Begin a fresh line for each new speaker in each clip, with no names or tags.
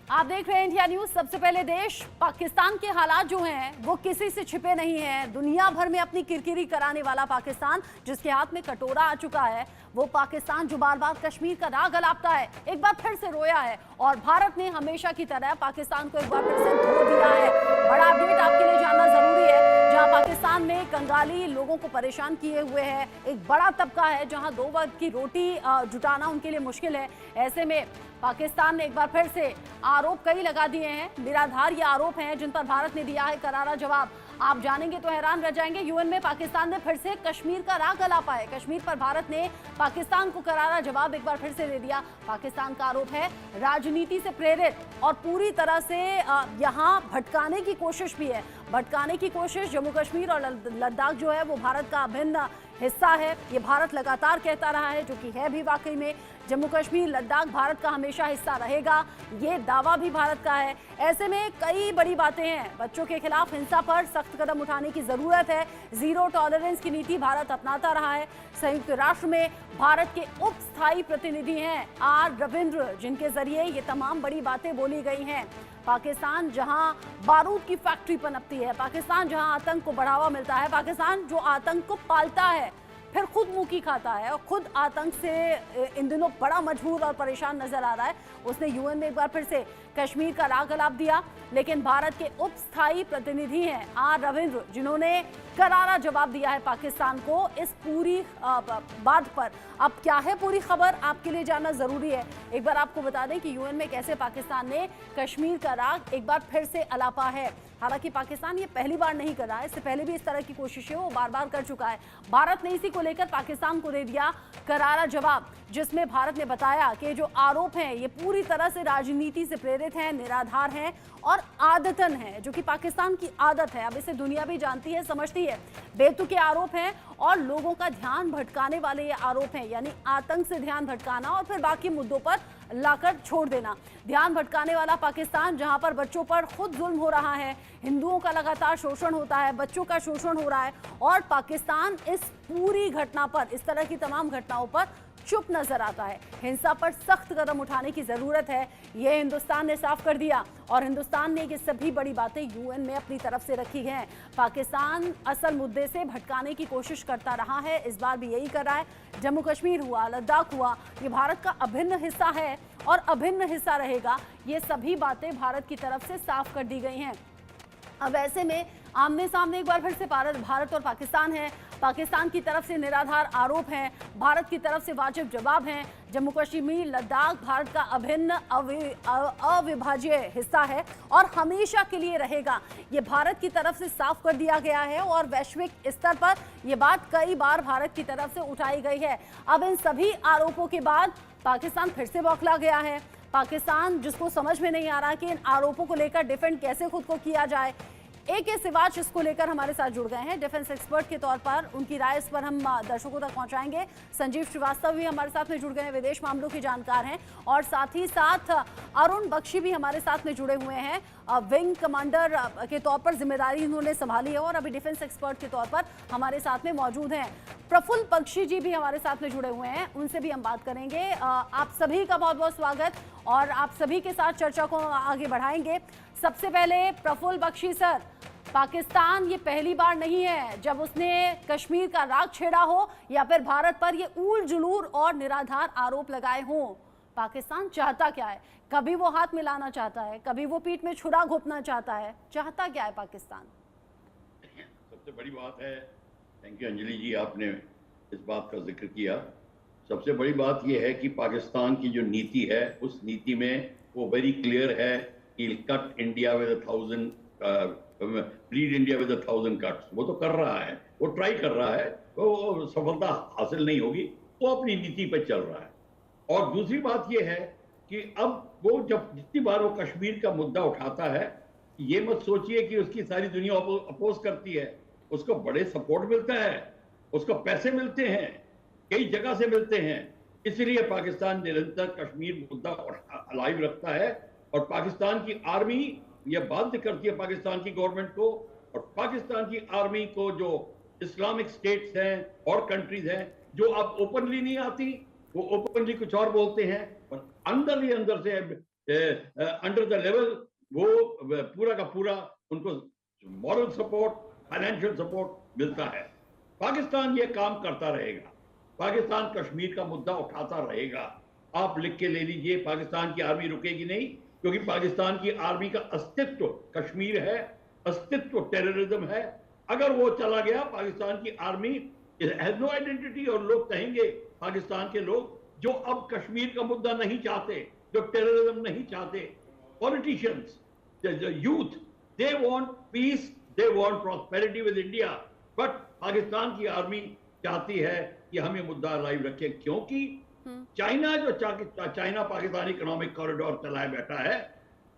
आप देख रहे हैं इंडिया न्यूज। सबसे पहले देश पाकिस्तान के हालात जो हैं वो किसी से छिपे नहीं हैं। दुनिया भर में अपनी किरकिरी कराने वाला पाकिस्तान, जिसके हाथ में कटोरा आ चुका है, वो पाकिस्तान जो बार बार कश्मीर का राग अलापता है, एक बार फिर से रोया है और भारत ने हमेशा की तरह पाकिस्तान को एक बार फिर से धो दिया है। बड़ा अपडेट आपके लिए जानना जरूरी है। जहां पाकिस्तान में कंगाली लोगों को परेशान किए हुए है, एक बड़ा तबका है जहां 2 वक्त की रोटी जुटाना उनके लिए मुश्किल है। ऐसे में पाकिस्तान ने एक बार फिर से आरोप कई लगा दिए हैं। निराधार ये आरोप हैं जिन पर भारत ने दिया है करारा जवाब। आप जानेंगे तो हैरान रह जाएंगे। यूएन में पाकिस्तान ने फिर से कश्मीर का राग अलापा है। कश्मीर पर भारत ने पाकिस्तान को करारा जवाब एक बार फिर से दे दिया। पाकिस्तान का आरोप है राजनीति से प्रेरित और पूरी तरह से यहाँ भटकाने की कोशिश भी है। भटकाने की कोशिश। जम्मू कश्मीर और लद्दाख जो है वो भारत का अभिन्न हिस्सा है, ये भारत लगातार कहता रहा है, जो कि है भी वाकई में। जम्मू कश्मीर लद्दाख भारत का हमेशा हिस्सा रहेगा, ये दावा भी भारत का है। ऐसे में कई बड़ी बातें हैं। बच्चों के खिलाफ हिंसा पर सख्त कदम उठाने की जरूरत है। जीरो टॉलरेंस की नीति भारत अपनाता रहा है। संयुक्त राष्ट्र में भारत के उप स्थायी प्रतिनिधि हैं आर रविंद्र, जिनके जरिए ये तमाम बड़ी बातें बोली गई हैं। पाकिस्तान जहां बारूद की फैक्ट्री पनपती है, पाकिस्तान जहां आतंक को बढ़ावा मिलता है, पाकिस्तान जो आतंक को पालता है फिर खुद मुंह खाता है और खुद आतंक से इन दिनों बड़ा मजबूर और परेशान नजर आ रहा है। उसने यूएन में एक बार फिर से कश्मीर का राग अलाप दिया। लेकिन भारत के उप स्थायी प्रतिनिधि हैं आर रविंद्र, जिन्होंने करारा जवाब दिया है पाकिस्तान को इस पूरी बात पर। अब क्या है पूरी खबर, आपके लिए जानना जरूरी है। एक बार आपको बता दें कि यूएन में कैसे पाकिस्तान ने कश्मीर का राग एक बार फिर से अलापा है। हालांकि पाकिस्तान ये पहली बार नहीं कर रहा है, इससे पहले भी इस तरह की कोशिशें वो बार बार कर चुका है। भारत ने इसी को लेकर पाकिस्तान को दे दिया करारा जवाब, जिसमें भारत ने बताया कि जो आरोप हैं ये पूरी तरह से राजनीति से प्रेरित हैं, निराधार हैं और आदतन है, जो कि पाकिस्तान की आदत है। अब इसे दुनिया भी जानती है, समझती है। बेतुके आरोप हैं और लोगों का ध्यान भटकाने वाले ये आरोप हैं, यानी आतंक से ध्यान भटकाना और फिर बाकी मुद्दों पर लाकर छोड़ देना। ध्यान भटकाने वाला पाकिस्तान, जहां पर बच्चों पर खुद जुल्म हो रहा है, हिंदुओं का लगातार शोषण होता है, बच्चों का शोषण हो रहा है और पाकिस्तान इस पूरी घटना पर, इस तरह की तमाम घटनाओं पर चुप नजर आता है। हिंसा पर सख्त कदम उठाने की जरूरत है, यह हिंदुस्तान ने साफ कर दिया और हिंदुस्तान ने ये सभी बड़ी बातें यूएन में अपनी तरफ से रखी हैं। पाकिस्तान असल मुद्दे से भटकाने की कोशिश करता रहा है, इस बार भी यही कर रहा है। जम्मू कश्मीर हुआ, लद्दाख हुआ, ये भारत का अभिन्न हिस्सा है और अभिन्न हिस्सा रहेगा। ये सभी बातें भारत की तरफ से साफ कर दी गई हैं। अब ऐसे में आमने सामने एक बार फिर से भारत और पाकिस्तान है। पाकिस्तान की तरफ से निराधार आरोप हैं, भारत की तरफ से वाजिब जवाब हैं। जम्मू कश्मीर लद्दाख भारत का अभिन्न अविभाज्य हिस्सा है और हमेशा के लिए रहेगा, ये भारत की तरफ से साफ कर दिया गया है और वैश्विक स्तर पर यह बात कई बार भारत की तरफ से उठाई गई है। अब इन सभी आरोपों के बाद पाकिस्तान फिर से बौखला गया है। पाकिस्तान, जिसको समझ में नहीं आ रहा कि इन आरोपों को लेकर डिफेंड कैसे खुद को किया जाए। AK सिवाच इसको लेकर हमारे साथ जुड़ गए हैं डिफेंस एक्सपर्ट के तौर पर, उनकी राय इस पर हम दर्शकों तक पहुंचाएंगे। संजीव श्रीवास्तव भी हमारे साथ में जुड़ गए हैं, विदेश मामलों के जानकार हैं, और साथ ही साथ अरुण बख्शी भी हमारे साथ में जुड़े हुए हैं। विंग कमांडर के तौर पर जिम्मेदारी इन्होंने संभाली है और अभी डिफेंस एक्सपर्ट के तौर पर हमारे साथ में मौजूद हैं। प्रफुल्ल बख्शी जी भी हमारे साथ में जुड़े हुए हैं, उनसे भी हम बात करेंगे। आप सभी का बहुत बहुत स्वागत और आप सभी के साथ चर्चा को आगे बढ़ाएंगे। सबसे पहले प्रफुल्ल बख्शी सर, पाकिस्तान ये पहली बार नहीं है जब उसने कश्मीर का राग छेड़ा हो या फिर भारत पर ये ऊल जुलूर और निराधार आरोप लगाए हों। पाकिस्तान चाहता क्या है? कभी वो हाथ मिलाना चाहता है, कभी वो पीठ में छुरा घोंपना चाहता है, चाहता क्या है पाकिस्तान?
सबसे बड़ी बात है, थैंक यू अंजलि जी, आपने इस बात का जिक्र किया। सबसे बड़ी बात यह है कि पाकिस्तान की जो नीति है, उस नीति में वो वेरी क्लियर है कि cut India with 1000 bleed India with 1000 cuts. वो तो कर रहा है, वो ट्राई कर रहा है, वो सफलता हासिल नहीं होगी, वो अपनी नीति पर चल रहा है। और दूसरी बात यह है कि अब वो जब जितनी बार वो कश्मीर का मुद्दा उठाता है, ये मत सोचिए कि उसकी सारी दुनिया अपोज करती है। उसको बड़े सपोर्ट मिलता है, उसको पैसे मिलते हैं, कई जगह से मिलते हैं। इसलिए पाकिस्तान निरंतर कश्मीर मुद्दा अलाइव रखता है और पाकिस्तान की आर्मी यह बाध्य करती है पाकिस्तान की गवर्नमेंट को, और पाकिस्तान की आर्मी को जो इस्लामिक स्टेट्स हैं और कंट्रीज हैं जो अब ओपनली नहीं आती, वो ओपनली कुछ और बोलते हैं, पर अंदर ही अंदर से अंडर द लेवल वो पूरा का पूरा उनको मॉरल सपोर्ट, फाइनेंशियल सपोर्ट मिलता है। पाकिस्तान ये काम करता रहेगा, पाकिस्तान कश्मीर का मुद्दा उठाता रहेगा। आप लिख के ले लीजिए, पाकिस्तान की आर्मी रुकेगी नहीं, क्योंकि पाकिस्तान की आर्मी का अस्तित्व कश्मीर है, अस्तित्व टेररिज्म है। अगर वो चला गया, पाकिस्तान की आर्मी हैज नो आइडेंटिटी, और लोग कहेंगे, पाकिस्तान के लोग जो अब कश्मीर का मुद्दा नहीं चाहते, जो टेररिज्म नहीं चाहते, politicians, youth, they want piece, they want prosperity with India, but Pakistan की आर्मी चाहती है कि हम ये मुद्दा लाइव रखें, क्योंकि चाइना जो चाइना पाकिस्तान इकोनॉमिक कॉरिडोर चलाए बैठा है,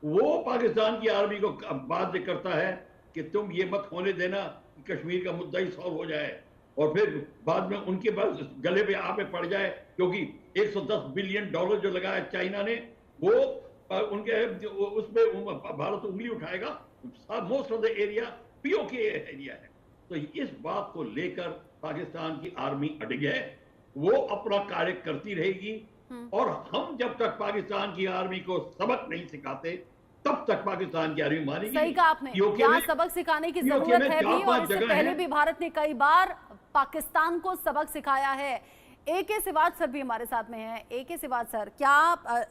वो पाकिस्तान की आर्मी को बाध्य करता है कि तुम ये मत होने देना कि कश्मीर का मुद्दा ही सॉल्व हो जाए, और फिर बाद में उनके पास गले पे आपे पड़ जाए, क्योंकि 110 बिलियन डॉलर जो लगाया चाइना ने, वो उनके उसमें भारत उंगली उठाएगा। Most of the area PoK area है। तो इस बात को लेकर पाकिस्तान की आर्मी अड़ग है, वो अपना कार्य करती रहेगी, और हम जब तक पाकिस्तान की आर्मी को सबक नहीं सिखाते, तब तक पाकिस्तान की आर्मी मानेगी।
सही कहा आपने, यहाँ सबक सिखाने की जरूरत है भी, और इससे पहले भी भारत ने कई बार पाकिस्तान को सबक सिखाया है। AK सिवाज सर भी हमारे साथ में हैं। AK सिवाज सर, क्या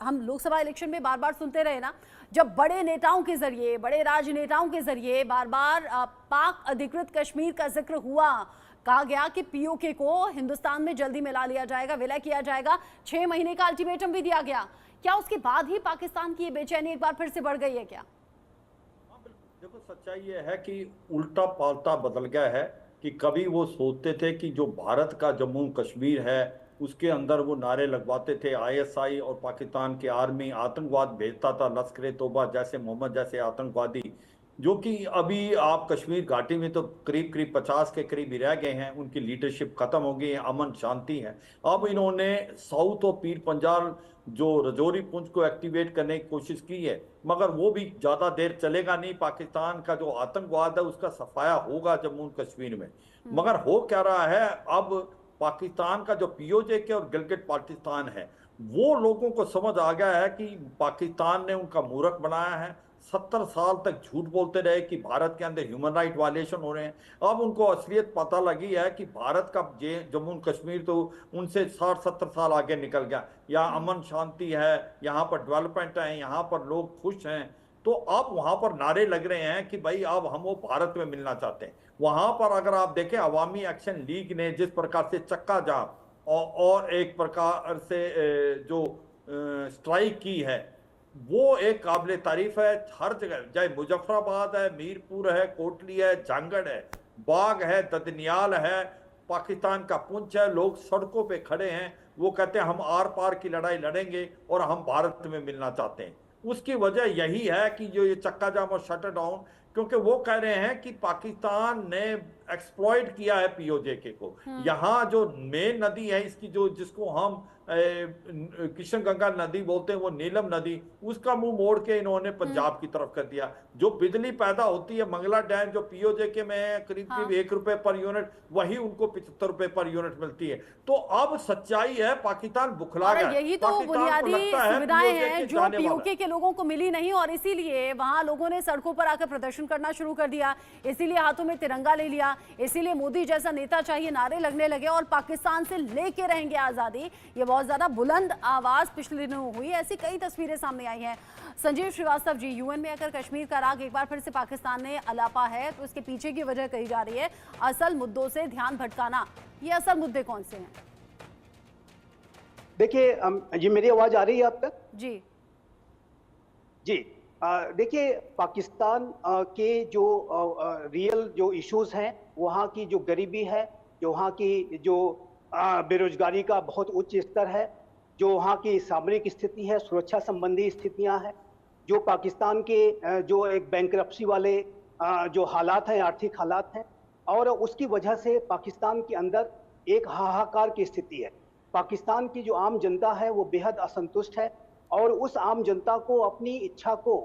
हम लोकसभा इलेक्शन में बार बार सुनते रहे ना, जब बड़े नेताओं के जरिए, बड़े राजनेताओं के जरिए बार बार पाक अधिकृत कश्मीर का जिक्र हुआ, कहा गया कि POK को हिंदुस्तान में जल्दी मिला लिया जाएगा, विलय किया जाएगा, 6 महीने का अल्टीमेटम भी दिया गया। क्या उसके बाद ही पाकिस्तान की ये बेचैनी एक बार फिर से बढ़ गई है क्या?
देखो, सच्चाई ये है कि उल्टा पाल्टा बदल गया है कि कभी वो सोचते थे कि जो भारत का जम्मू कश्मीर है उसके अंदर वो नारे लगवाते थे, ISI और पाकिस्तान की आर्मी आतंकवाद भेजता था, लश्कर तोबा जैसे, मोहम्मद जैसे आतंकवादी, जो कि अभी आप कश्मीर घाटी में तो करीब 50 के करीब ही रह गए हैं, उनकी लीडरशिप खत्म हो गई है, अमन शांति है। अब इन्होंने साउथ और पीर पंजाल जो रजौरी पुंछ को एक्टिवेट करने की कोशिश की है, मगर वो भी ज्यादा देर चलेगा नहीं। पाकिस्तान का जो आतंकवाद है उसका सफाया होगा जम्मू कश्मीर में। मगर हो क्या रहा है, अब पाकिस्तान का जो POK और गिलगिट पाकिस्तान है, वो लोगों को समझ आ गया है कि पाकिस्तान ने उनका मूर्ख बनाया है। 70 साल तक झूठ बोलते रहे कि भारत के अंदर ह्यूमन राइट वायलेशन हो रहे हैं। अब उनको असलियत पता लगी है कि भारत का जम्मू कश्मीर तो उनसे 60-70 साल आगे निकल गया। यहाँ अमन शांति है, यहाँ पर डेवलपमेंट है, यहाँ पर लोग खुश हैं। तो अब वहां पर नारे लग रहे हैं कि भाई अब हम वो भारत में मिलना चाहते हैं। वहां पर अगर आप देखें, अवामी एक्शन लीग ने जिस प्रकार से चक्का जाम और एक प्रकार से जो स्ट्राइक की है, वो एक काबिल तारीफ है। हर जगह, चाहे मुजफ्फराबाद है, मीरपुर है, कोटली है, झांगड़ है, बाग है, ददनियाल है, पाकिस्तान का पुंछ है, लोग सड़कों पे खड़े हैं। वो कहते हैं हम आर पार की लड़ाई लड़ेंगे और हम भारत में मिलना चाहते हैं। उसकी वजह यही है कि जो ये चक्का जाम और शटर डाउन, क्योंकि वो कह रहे हैं कि पाकिस्तान ने एक्सप्लॉइट किया है POK को। यहाँ जो मेन नदी है इसकी, जो जिसको हम कृष्ण गंगा नदी बोलते हैं, वो नीलम नदी, उसका मुंह मोड़ के इन्होंने पंजाब की तरफ कर दिया। जो बिजली पैदा होती है मंगला डैम जो POK में है, करीब करीब 1 रुपए पर यूनिट, वही उनको 75 रुपए पर यूनिट मिलती है। तो अब सच्चाई है, पाकिस्तान बुखला गया।
यही तो बुनियादी सुविधाएं हैं जो POK के लोगों को मिली नहीं, और इसीलिए वहां लोगों ने सड़कों पर आकर प्रदर्शन करना शुरू कर दिया, इसीलिए हाथों में तिरंगा ले लिया, इसीलिए मोदी जैसा नेता चाहिए नारे लगने लगे, और पाकिस्तान से लेके रहेंगे आजादी, ये बहुत ज्यादा बुलंद आवाज पिछले दिनों हुई। ऐसी कई तस्वीरें सामने आई हैं। संजीव श्रीवास्तव जी, UN में आकर कश्मीर का राग एक बार फिर से पाकिस्तान ने अलापा है, तो इसके पीछे की वजह कही जा रही है असल मुद्दों से ध्यान भटकाना। ये असल मुद्दे कौन से हैं?
देखिए, जी मेरी आवाज आ रही है आप तक?
जी
जी, देखिए, पाकिस्तान के जो रियल जो इश्यूज हैं, वहाँ की जो गरीबी है, जो वहाँ की जो बेरोजगारी का बहुत उच्च स्तर है, जो वहाँ की सामरिक स्थिति है, सुरक्षा संबंधी स्थितियां हैं, जो पाकिस्तान के जो एक बैंकरप्सी वाले जो हालात हैं, आर्थिक हालात हैं, और उसकी वजह से पाकिस्तान के अंदर एक हाहाकार की स्थिति है। पाकिस्तान की जो आम जनता है वो बेहद असंतुष्ट है, और उस आम जनता को अपनी इच्छा को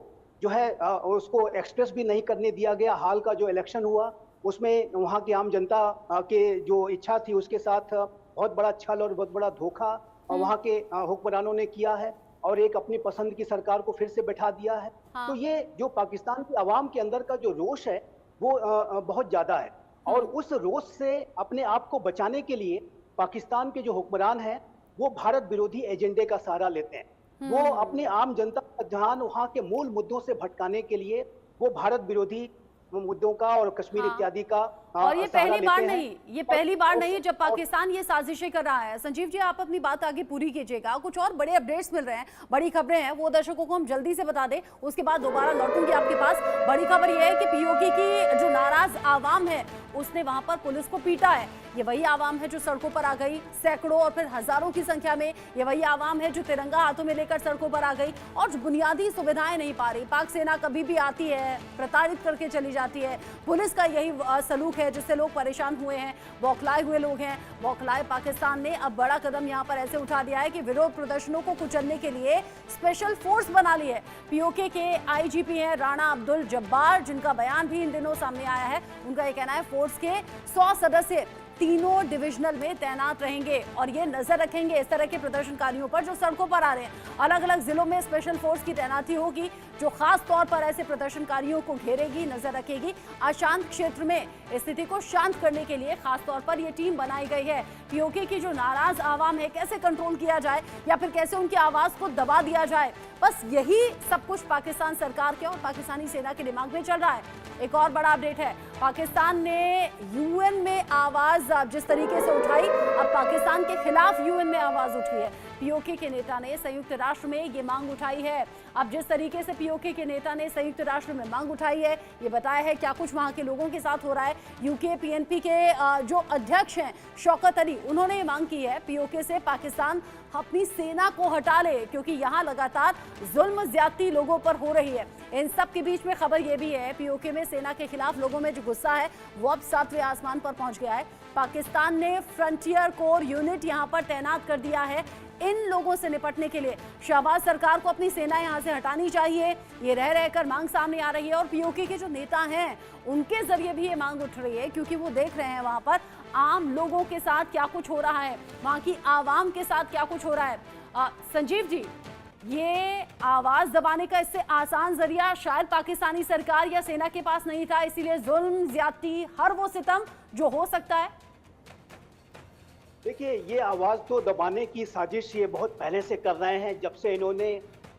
जो है उसको एक्सप्रेस भी नहीं करने दिया गया। हाल का जो इलेक्शन हुआ उसमें वहाँ की आम जनता के जो इच्छा थी उसके साथ बहुत बड़ा छल और बहुत बड़ा धोखा वहाँ के हुक्मरानों ने किया है। और एक अपनी पसंद की सरकार को फिर से बैठा दिया है।
हाँ।
तो ये जो पाकिस्तान की आवाम के अंदर का जो रोष है वो बहुत ज्यादा है, और उस रोष से अपने आप को बचाने के लिए पाकिस्तान के जो हुक्मरान हैं वो भारत विरोधी एजेंडे का सहारा लेते हैं। वो अपनी आम जनता का ध्यान वहां के मूल मुद्दों से भटकाने के लिए वो भारत विरोधी मुद्दों का और कश्मीर
हाँ।
इत्यादि का
और ये
सहारा
पहली बार
लेते हैं।
नहीं, ये पहली बार नहीं जब
और
पाकिस्तान ये साजिशें कर रहा है। संजीव जी, आप अपनी बात आगे पूरी कीजिएगा। कुछ और बड़े अपडेट्स मिल रहे हैं, बड़ी खबरें हैं, वो दर्शकों को हम जल्दी से बता दें, उसके बाद दोबारा लौटूंगी आपके पास। बड़ी खबर यह है कि पीओके की जो नाराज आवाम है उसने वहां पर पुलिस को पीटा है। ये वही आवाम है जो सड़कों पर आ गई, सैकड़ों और फिर हजारों की संख्या में। ये वही आवाम है जो तिरंगा हाथों में लेकर सड़कों पर आ गई और जो बुनियादी सुविधाएं नहीं पा रही। पाक सेना कभी भी आती है, प्रताड़ित करके चली जाती है। पुलिस का यही सलूक है जिससे लोग परेशान हुए हैं, बौखलाए हुए लोग हैं। बौखलाए पाकिस्तान ने अब बड़ा कदम यहाँ पर ऐसे उठा दिया है कि विरोध प्रदर्शनों को कुचलने के लिए स्पेशल फोर्स बना ली है। पीओके के आईजीपी हैं राणा अब्दुल जब्बार, जिनका बयान भी इन दिनों सामने आया है। उनका ये कहना है फोर्स के 100 सदस्य तीनों डिविजनल में तैनात रहेंगे और ये नजर रखेंगे इस तरह के प्रदर्शनकारियों पर जो सड़कों पर आ रहे हैं। अलग अलग जिलों में स्पेशल फोर्स की तैनाती होगी जो खास तौर पर ऐसे प्रदर्शनकारियों को घेरेगी, नजर रखेगी। अशांत क्षेत्र में स्थिति को शांत करने के लिए खास तौर पर यह टीम बनाई गई है। पीओके की जो नाराज आवाम है कैसे कंट्रोल किया जाए या फिर कैसे उनकी आवाज को दबा दिया जाए, बस यही सब कुछ पाकिस्तान सरकार के और पाकिस्तानी सेना के दिमाग में चल रहा है। एक और बड़ा अपडेट है, पाकिस्तान ने यूएन में आवाज जिस तरीके से उठाई, अब पाकिस्तान के खिलाफ यूएन में आवाज उठी है। पीओके के नेता ने संयुक्त राष्ट्र में ये मांग उठाई है। अब जिस तरीके से पीओके के नेता ने संयुक्त राष्ट्र में मांग उठाई है, ये बताया है क्या कुछ वहां के लोगों के साथ हो रहा है। यूके पीएनपी के जो अध्यक्ष हैं शौकत अली, उन्होंने ये मांग की है पीओके से पाकिस्तान अपनी सेना को हटा ले, क्योंकि यहाँ लगातार जुल्म ज्यादती लोगों पर हो रही है। इन सब के बीच में खबर ये भी है पीओके में सेना के खिलाफ लोगों में जो गुस्सा है वो अब 7वें आसमान पर पहुंच गया है। पाकिस्तान ने फ्रंटियर कोर यूनिट यहाँ पर तैनात कर दिया है इन लोगों से निपटने के लिए। शहबाज सरकार को अपनी सेना यहाँ से हटानी चाहिए, ये रह रहकर मांग सामने आ रही है और पीओके के जो नेता हैं उनके जरिए भी ये मांग उठ रही है, क्योंकि वो देख रहे हैं वहां पर आम लोगों के साथ क्या कुछ हो रहा है, वहां की आवाम के साथ क्या कुछ हो रहा है। संजीव जी, ये आवाज दबाने का इससे आसान जरिया शायद पाकिस्तानी सरकार या सेना के पास नहीं था, इसीलिए जुल्म, ज्यादती, हर वो सितम जो हो सकता है।
देखिए, ये आवाज तो दबाने की साजिश ये बहुत पहले से कर रहे हैं, जब से इन्होंने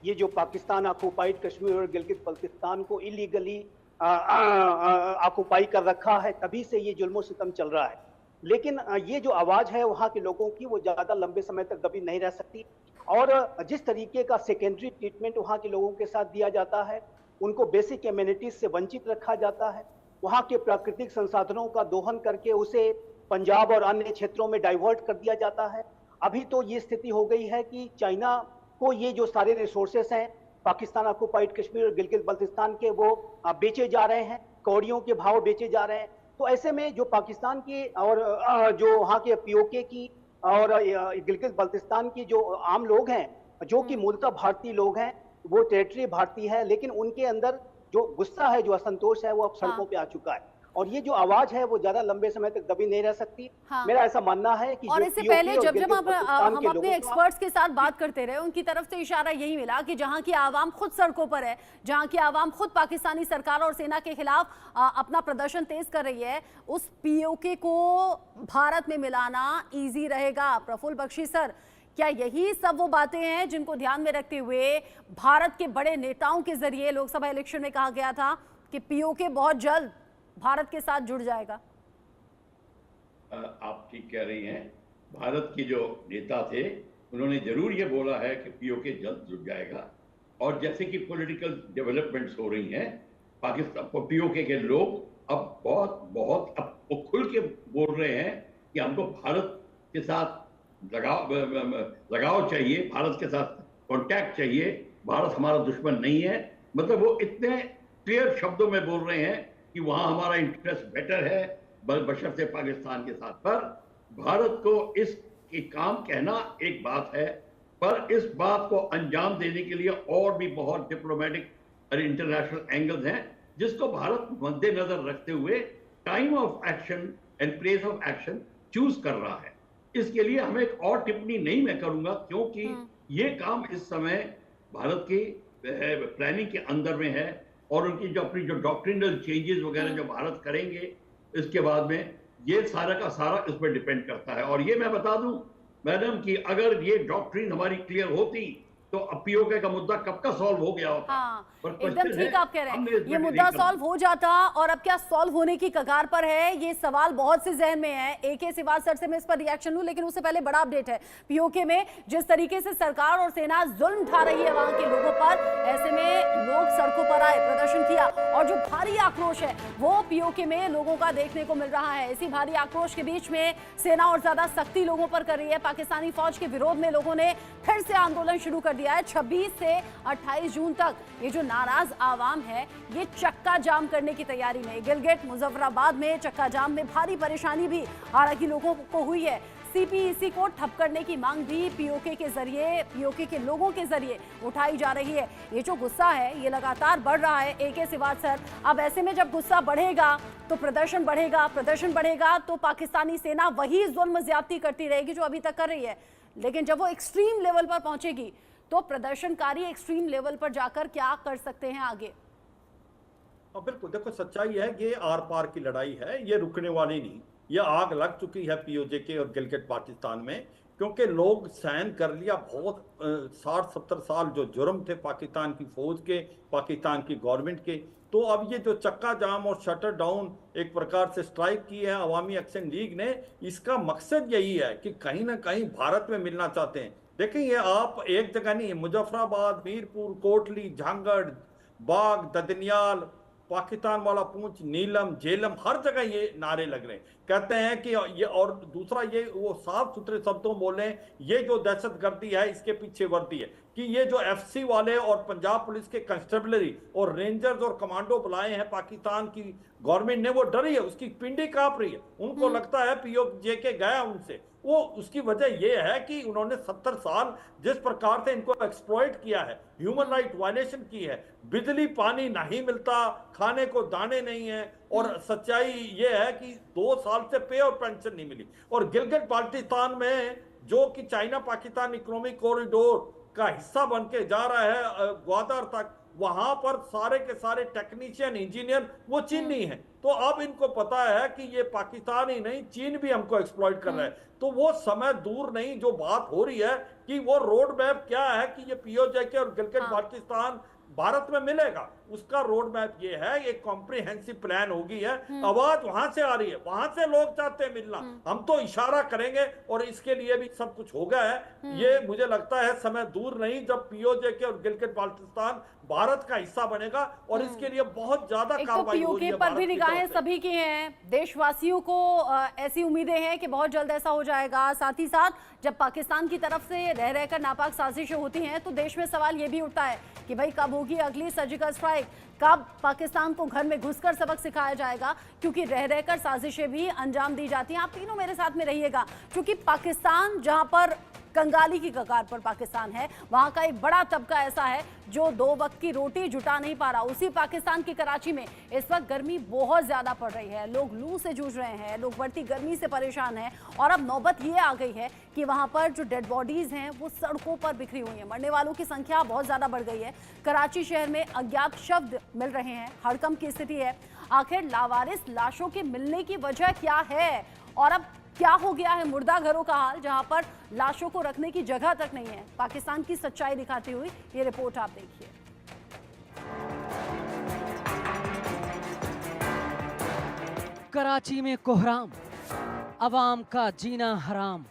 ये जो पाकिस्तान ऑक्युपाइड कश्मीर और गिलगित बल्तिस्तान को इलीगली ऑक्युपाई कर रखा है, तभी से ये जुल्म सितम चल रहा है। लेकिन ये जो आवाज है वहाँ के लोगों की, वो ज्यादा लंबे समय तक दबी नहीं रह सकती। और जिस तरीके का सेकेंडरी ट्रीटमेंट वहाँ के लोगों के साथ दिया जाता है, उनको बेसिक एमिनिटीज से वंचित रखा जाता है, वहाँ के प्राकृतिक संसाधनों का दोहन करके उसे पंजाब और अन्य क्षेत्रों में डाइवर्ट कर दिया जाता है। अभी तो ये स्थिति हो गई है कि चाइना को ये जो सारे रिसोर्सेस हैं पाकिस्तान ऑक्युपाइड कश्मीर और गिलगित बल्तिस्तान के, वो बेचे जा रहे हैं, कौड़ियों के भाव बेचे जा रहे हैं। तो ऐसे में जो पाकिस्तान की और जो वहाँ के पीओके की और गिलगित बल्तिस्तान की जो आम लोग हैं, जो कि मूलतः भारतीय लोग हैं, वो टेरिटरी भारतीय है, लेकिन उनके अंदर जो गुस्सा है, जो असंतोष है, वो अब सड़कों पे आ चुका है। और ये जो आवाज है वो ज्यादा लंबे समय तक दबी नहीं रह सकती।
हाँ।
मेरा ऐसा मानना है कि
और इससे पहले जब हम अपने एक्सपर्ट्स के साथ बात करते रहे, उनकी तरफ से इशारा यही मिला कि जहां की आवाम खुद सड़कों पर है, जहां की आवाम खुद पाकिस्तानी सरकार और सेना के खिलाफ अपना प्रदर्शन तेज कर रही है, उस पीओके को भारत में मिलाना ईजी रहेगा। प्रफुल्ल बख्शी सर, क्या यही सब वो बातें हैं जिनको ध्यान में रखते हुए भारत के बड़े नेताओं के जरिए लोकसभा इलेक्शन में कहा गया था कि पीओके बहुत जल्द भारत के साथ जुड़ जाएगा?
आप ठीक कह रही हैं। भारत के जो नेता थे उन्होंने जरूर ये बोला है कि पीओके जल्द जुड़ जाएगा। और जैसे कि पॉलिटिकल डेवलपमेंट्स हो रही हैं, पाकिस्तान पीओके के लोग अब बहुत अब खुल के बोल रहे हैं कि हमको भारत के साथ लगाव चाहिए, भारत के साथ कांटेक्ट चाहिए, भारत हमारा दुश्मन नहीं है। मतलब वो इतने क्लियर शब्दों में बोल रहे हैं कि वहां हमारा इंटरेस्ट बेटर है बशर्ते पाकिस्तान के साथ। पर भारत को इस काम कहना एक बात है, पर इस बात को अंजाम देने के लिए और भी बहुत डिप्लोमेटिक और इंटरनेशनल एंगल्स हैं, जिसको भारत मद्देनजर रखते हुए time of action and place of action choose कर रहा है। इसके लिए हमें एक और टिप्पणी नहीं मैं करूंगा, क्योंकि ये काम इस समय भारत के प्लानिंग के अंदर में है, और उनकी जो अपनी जो डॉक्ट्रिनल चेंजेस वगैरह जो भारत करेंगे इसके बाद में, ये सारा का सारा इस पर डिपेंड करता है। और ये मैं बता दूं मैडम कि अगर ये डॉक्ट्रिन हमारी क्लियर होती तो अब पीओके का मुद्दा कब का सॉल्व हो गया होता।
हाँ,
पर
एकदम
क्वेश्चन
ठीक
है,
आप कह रहे
हमने
हैं,
इस
ये
पर
मुद्दा
नहीं करना।
सॉल्व हो जाता, और अब क्या सॉल्व होने की कगार पर है, ये सवाल बहुत से जहन में है। AK सिवाल सर से मैं इस पर रिएक्शन लूं, लेकिन उससे पहले बड़ा अपडेट है। पीओके में जिस तरीके से सरकार और सेना जुल्म ढा रही है वहां के लोगों पर, ऐसे में लोग सड़कों पर आए, प्रदर्शन किया, और जो भारी आक्रोश है वो पीओके में लोगों का देखने को मिल रहा है। इसी भारी आक्रोश के बीच में सेना और ज्यादा सख्ती लोगों पर कर रही है। पाकिस्तानी फौज के विरोध में लोगों ने फिर से आंदोलन शुरू कर दिया है। 26 से 28 जून तक ये जो नाराज आवाम है ये चक्का जाम करने की तैयारी में। गिलगित मुजफ्फराबाद में चक्का जाम में भारी परेशानी भी हालांकि लोगों को हुई है। CPEC को ठप करने की मांग भी पीओके के जरिए, पीओके के लोगों के जरिए उठाई जा रही है। ये जो गुस्सा है ये लगातार बढ़ रहा है। AK सिवाल सर, अब ऐसे में जब गुस्सा बढ़ेगा तो प्रदर्शन बढ़ेगा, प्रदर्शन बढ़ेगा तो पाकिस्तानी सेना वही जुल्म ज्यादती करती रहेगी जो अभी तक कर रही है। लेकिन जब वो एक्सट्रीम लेवल पर पहुंचेगी तो प्रदर्शनकारी एक्सट्रीम लेवल पर जाकर क्या कर सकते हैं आगे?
बिल्कुल, देखो सच्चाई है, ये आर पार की लड़ाई है, ये रुकने वाली नहीं। ये आग लग चुकी है पीओजे और गिलगित पाकिस्तान में, क्योंकि लोग सहन कर लिया बहुत 60-70 साल जो जुर्म थे पाकिस्तान की फौज के, पाकिस्तान की गवर्नमेंट के। तो अब ये जो चक्का जाम और शटर डाउन एक प्रकार से स्ट्राइक की है अवामी एक्शन लीग ने, इसका मकसद यही है कि कहीं ना कहीं भारत में मिलना चाहते हैं। देखिए, ये आप एक जगह नहीं, मुजफ्फराबाद, मीरपुर, कोटली, झांगड़, बाग, ददनियाल, पाकिस्तान वाला पूंछ, नीलम, झेलम, हर जगह ये नारे लग रहे हैं। कहते हैं कि ये, और दूसरा ये वो साफ सुथरे शब्दों बोले, ये जो दहशतगर्दी है इसके पीछे वर्दी है कि ये जो FC वाले और पंजाब पुलिस के कंस्टेबलरी और रेंजर्स और कमांडो बुलाए हैं पाकिस्तान की गवर्नमेंट ने, वो डरी है, उसकी पिंडी कांप रही है। उनको लगता है पीओजे के गया उनसे। वो उसकी वजह यह है कि उन्होंने 70 साल जिस प्रकार से इनको एक्सप्लॉइट किया है, ह्यूमन राइट वायलेशन की है, बिजली पानी नहीं मिलता, खाने को दाने नहीं है, और सच्चाई ये है कि 2 साल से पे और पेंशन नहीं मिली। और गिलगित बाल्टिस्तान में जो कि चाइना पाकिस्तान इकोनॉमिक कॉरिडोर का हिस्सा बन के जा रहा है ग्वादर तक, वहां पर सारे के सारे टेक्नीशियन इंजीनियर वो चीनी है। तो अब इनको पता है कि ये पाकिस्तान ही नहीं, चीन भी हमको एक्सप्लॉइट कर रहा है। तो वो समय दूर नहीं, जो बात हो रही है कि वो रोड मैप क्या है कि ये पीओजे के और गिलगित बाल्टिस्तान भारत में मिलेगा, उसका रोड मैप ये है, एक कॉम्प्रिहेंसिव प्लान होगी है। आवाज वहां से आ रही है, वहां से लोग चाहते हैं मिलना, हम तो इशारा करेंगे और इसके लिए भी सब कुछ हो गया है। ये मुझे लगता है समय दूर नहीं जब पीओजे के और गिलगित बाल्टिस्तान भारत का हिस्सा बनेगा, और इसके लिए बहुत ज्यादा कार्रवाई हो रही है।
पीओके पर भी निगाहें सभी की हैं, देशवासियों को ऐसी उम्मीदें हैं कि बहुत जल्द ऐसा हो जाएगा। साथ ही साथ जब पाकिस्तान की तरफ से रह रहकर नापाक साजिशें होती हैं तो देश में सवाल ये भी उठता है कि भाई कब होगी अगली सर्जिकल स्ट्राइक, कब पाकिस्तान को घर में घुसकर सबक सिखाया जाएगा, क्योंकि रह रहकर साजिशें भी अंजाम दी जाती हैं। आप तीनों मेरे साथ में रहिएगा, क्योंकि पाकिस्तान जहां पर कंगाली की कगार पर पाकिस्तान है, वहां का एक बड़ा तबका ऐसा है जो 2 वक्त की रोटी जुटा नहीं पा रहा। उसी पाकिस्तान की कराची में इस वक्त गर्मी बहुत ज्यादा पड़ रही है, लोग लू से जूझ रहे हैं, लोग बढ़ती गर्मी से परेशान हैं, और अब नौबत ये आ गई है कि वहां पर जो डेड बॉडीज हैं वो सड़कों पर बिखरी हुई हैं। मरने वालों की संख्या बहुत ज्यादा बढ़ गई है। कराची शहर में अज्ञात शव मिल रहे हैं, हड़कंप की स्थिति है। आखिर लावारिस लाशों के मिलने की वजह क्या है, और अब क्या हो गया है मुर्दा घरों का हाल, जहां पर लाशों को रखने की जगह तक नहीं है। पाकिस्तान की सच्चाई दिखाती हुई ये रिपोर्ट आप देखिए।
कराची में कोहराम, अवाम का जीना हराम।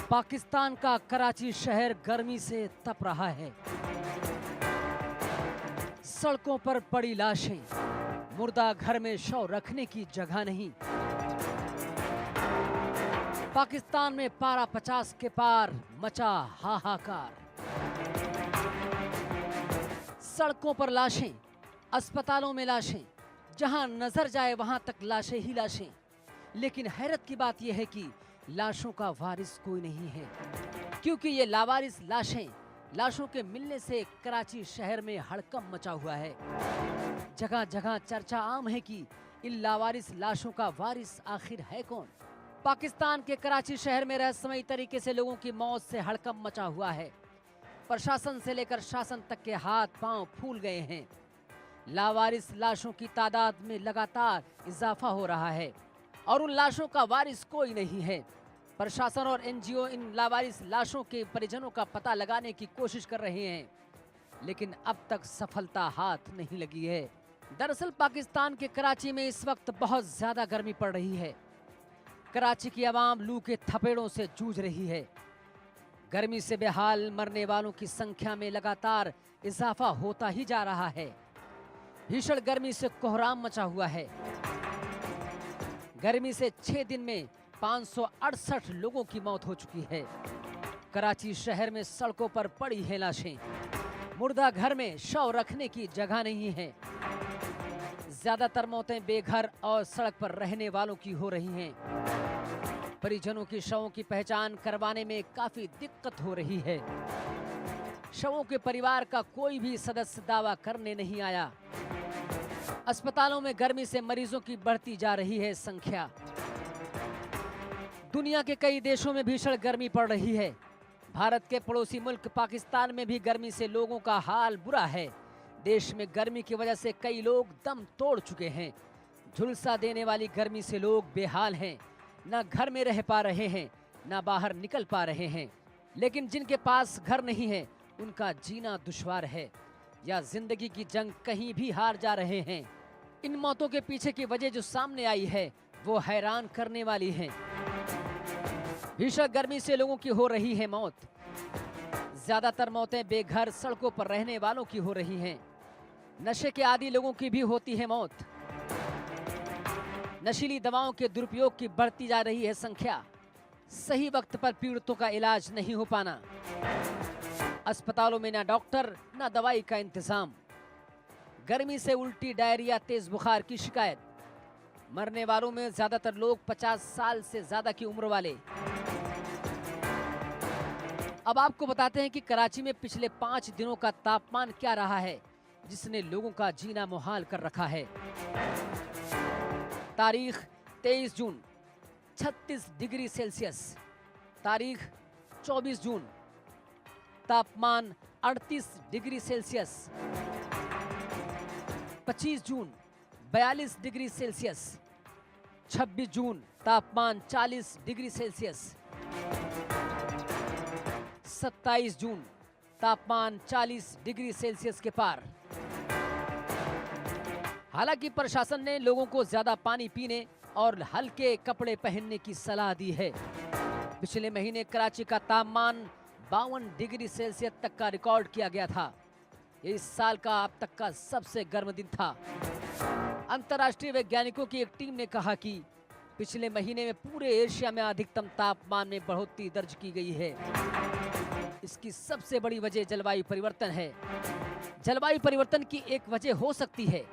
पाकिस्तान का कराची शहर गर्मी से तप रहा है। सड़कों पर पड़ी लाशें, मुर्दा घर में शव रखने की जगह नहीं। पाकिस्तान में पारा 50 के पार मचा हाहाकार। सड़कों पर लाशें, अस्पतालों में लाशें, जहां नजर जाए वहां तक लाशें ही लाशें। लेकिन हैरत की बात यह है कि लाशों का वारिस कोई नहीं है, क्योंकि ये लावारिस लाशों के मिलने से कराची शहर में हड़कंप मचा हुआ है। जगह जगह चर्चा आम है कि इन लावारिस लाशों का वारिस आखिर है कौन। पाकिस्तान के कराची शहर में रहस्यमयी तरीके से लोगों की मौत से हड़कंप मचा हुआ है। प्रशासन से लेकर शासन तक के हाथ पांव फूल गए हैं। लावारिस लाशों की तादाद में लगातार इजाफा हो रहा है और उन लाशों का वारिस कोई नहीं है। प्रशासन और एनजीओ इन लावारिस लाशों के परिजनों का पता लगाने की कोशिश कर रहे हैं, लेकिन अब तक सफलता हाथ नहीं लगी है। दरअसल पाकिस्तान के कराची में इस वक्त बहुत ज्यादा गर्मी पड़ रही है। कराची की आवाम लू के थपेड़ों से जूझ रही है। गर्मी से बेहाल मरने वालों की संख्या में लगातार इजाफा होता ही जा रहा है। भीषण गर्मी से कोहराम मचा हुआ है। गर्मी से 6 दिन में 568 लोगों की मौत हो चुकी है। कराची शहर में सड़कों पर पड़ी हैं लाशें। मुर्दा घर में शव रखने की जगह नहीं है। ज्यादातर मौतें बेघर और सड़क पर रहने वालों की हो रही हैं। परिजनों की शवों की पहचान करवाने में काफी दिक्कत हो रही है। शवों के परिवार का कोई भी सदस्य दावा करने नहीं आया। अस्पतालों में गर्मी से मरीजों की बढ़ती जा रही है संख्या। दुनिया के कई देशों में भीषण गर्मी पड़ रही है। भारत के पड़ोसी मुल्क पाकिस्तान में भी गर्मी से लोगों का हाल बुरा है। देश में गर्मी की वजह से कई लोग दम तोड़ चुके हैं। झुलसा देने वाली गर्मी से लोग बेहाल हैं। ना घर में रह पा रहे हैं, ना बाहर निकल पा रहे हैं। लेकिन जिनके पास घर नहीं है, उनका जीना दुश्वार है या जिंदगी की जंग कहीं भी हार जा रहे हैं। इन मौतों के पीछे की वजह जो सामने आई है, वो हैरान करने वाली है। भीषण गर्मी से लोगों की हो रही है मौत। ज्यादातर मौतें बेघर सड़कों पर रहने वालों की हो रही हैं। नशे के आदी लोगों की भी होती है मौत। नशीली दवाओं के दुरुपयोग की बढ़ती जा रही है संख्या। सही वक्त पर पीड़ितों का इलाज नहीं हो पाना। अस्पतालों में ना डॉक्टर ना दवाई का इंतजाम। गर्मी से उल्टी, डायरिया, तेज बुखार की शिकायत। मरने वालों में ज्यादातर लोग 50 साल से ज्यादा की उम्र वाले। अब आपको बताते हैं कि कराची में पिछले 5 दिनों का तापमान क्या रहा है, जिसने लोगों का जीना मुहाल कर रखा है। तारीख 23 जून 36 डिग्री सेल्सियस। तारीख 24 जून तापमान 38 डिग्री सेल्सियस। 25 जून 42 डिग्री सेल्सियस। 26 जून तापमान 40 डिग्री सेल्सियस। 27 जून तापमान 40 डिग्री सेल्सियस के पार। हालांकि प्रशासन ने लोगों को ज्यादा पानी पीने और हल्के कपड़े पहनने की सलाह दी है। पिछले महीने कराची का तापमान 52 डिग्री सेल्सियस तक का रिकॉर्ड किया गया था। ये इस साल का अब तक का सबसे गर्म दिन था। अंतर्राष्ट्रीय वैज्ञानिकों की एक टीम ने कहा कि पिछले महीने में पूरे एशिया में अधिकतम तापमान में बढ़ोतरी दर्ज की गई है। इसकी सबसे बड़ी वजह जलवायु परिवर्तन है। जलवायु परिवर्तन की एक वजह हो सकती है,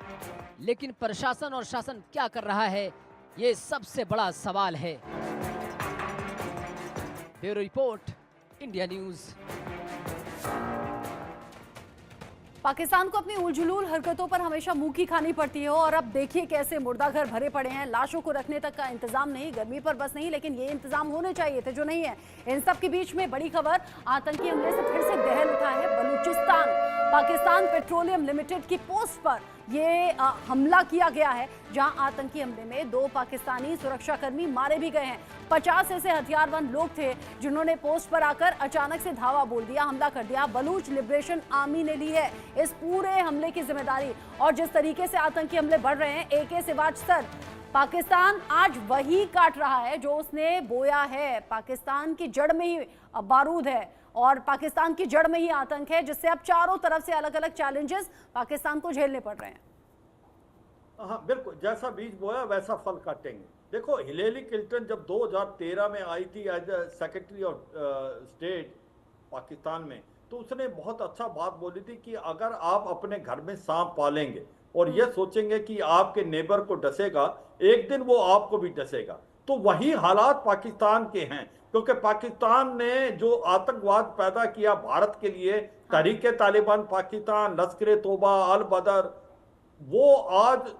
लेकिन प्रशासन और शासन क्या कर रहा है, ये सबसे बड़ा सवाल है। Bureau report, India news.
Pakistan को अपनी उलझुलूल हरकतों पर हमेशा मुंह की खानी पड़ती है और अब देखिए कैसे मुर्दाघर भरे पड़े हैं। लाशों को रखने तक का इंतजाम नहीं, गर्मी पर बस नहीं, लेकिन ये इंतजाम होने चाहिए थे जो नहीं है। इन सब के बीच में बड़ी खबर, आतंकी हमले से फिर से दहल उठा है बलूचिस्तान। पाकिस्तान पेट्रोलियम लिमिटेड की पोस्ट पर ये हमला किया गया है, जहां आतंकी हमले में 2 पाकिस्तानी सुरक्षाकर्मी मारे भी गए हैं। 50 ऐसे हथियारबंद लोग थे जिन्होंने पोस्ट पर आकर अचानक से धावा बोल दिया, हमला कर दिया। बलूच लिबरेशन आर्मी ने ली है इस पूरे हमले की जिम्मेदारी। और जिस तरीके से आतंकी हमले बढ़ रहे हैं, AK से वाजतर, पाकिस्तान आज वही काट रहा है जो उसने बोया है। पाकिस्तान की जड़ में ही बारूद है और पाकिस्तान की जड़ में ही आतंक है, जिससे अब चारों तरफ से अलग अलग चैलेंजेस पाकिस्तान को झेलने पड़ रहे हैं।
हाँ बिल्कुल, जैसा बीज बोया वैसा फल काटेंगे। देखो, हिलेरी क्लिंटन जब 2013 में आई थी as secretary of state Pakistan में, तो उसने बहुत अच्छा बात बोली थी कि अगर आप अपने घर में सांप पालेंगे और ये सोचेंगे कि आपके नेबर को डसेगा, एक दिन वो आपको भी डसेगा। तो वही हालात पाकिस्तान के हैं, क्योंकि पाकिस्तान ने जो आतंकवाद पैदा किया भारत के लिए, तहरीक तालिबान पाकिस्तान, लश्कर-ए-तौबा, अल बदर, वो आज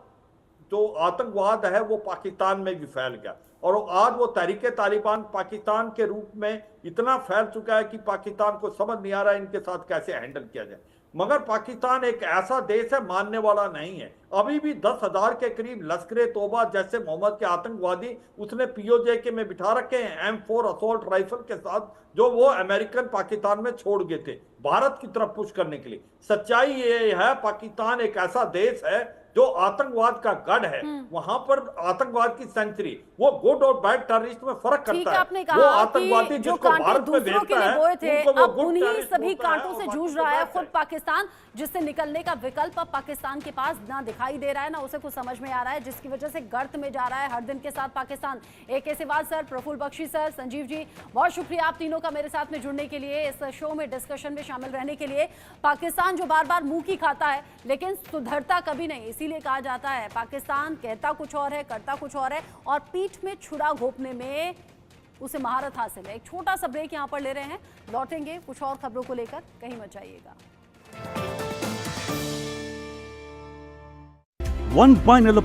जो आतंकवाद है वो पाकिस्तान में भी फैल गया, और आज वो तहरीके तालिबान पाकिस्तान के रूप में इतना फैल चुका है कि पाकिस्तान को समझ नहीं आ रहा है इनके साथ कैसे हैंडल किया जाए। मगर पाकिस्तान एक ऐसा देश है मानने वाला नहीं है। अभी भी 10,000 के करीब लश्कर तोबा जैसे मोहम्मद के आतंकवादी उसने पीओजे के में बिठा रखे हैं M4 असॉल्ट राइफल के साथ, जो वो अमेरिकन पाकिस्तान में छोड़ गए थे भारत की तरफ पुश करने के लिए। सच्चाई ये है पाकिस्तान एक ऐसा देश है जो आतंकवाद का गढ़ है, वहां पर आतंकवाद की सेंचुरी। वो गुड और बैड टेररिस्ट में फर्क
ठीक
करता
है,
है।
आपने
वो
कहा
आतंकवादी
कि जो
जिसको
कांटे
भारत में
दूसरों के
भेजता
लिए
है,
बोए थे,
उनको वो
अब
गुड
उन्हीं
टेररिस्ट
सभी
बोलता है
कांटों
और
से
बाकी
जूझ
को
रहा है
बैड
खुद पाकिस्तान, जिससे निकलने का विकल्प अब पाकिस्तान के पास ना दिखाई दे रहा है, ना उसे कुछ समझ में आ रहा है, जिसकी वजह से गर्त में जा रहा है हर दिन के साथ Pakistan. AK Sewal sir, Praful Bakshi sir, Sanjeev ji, बहुत शुक्रिया आप तीनों का मेरे साथ में जुड़ने के लिए, इस शो में डिस्कशन में शामिल रहने के लिए। पाकिस्तान जो बार बार मुंह की खाता है लेकिन सुधरता कभी नहीं, इसीलिए कहा जाता है पाकिस्तान कहता कुछ और है, करता कुछ और है, और पीठ में छुरा घोंपने में उसे महारत हासिल है। एक छोटा सा ब्रेक यहां पर ले रहे हैं, लौटेंगे कुछ और खबरों को लेकर, कहीं मत जाइएगा।
One final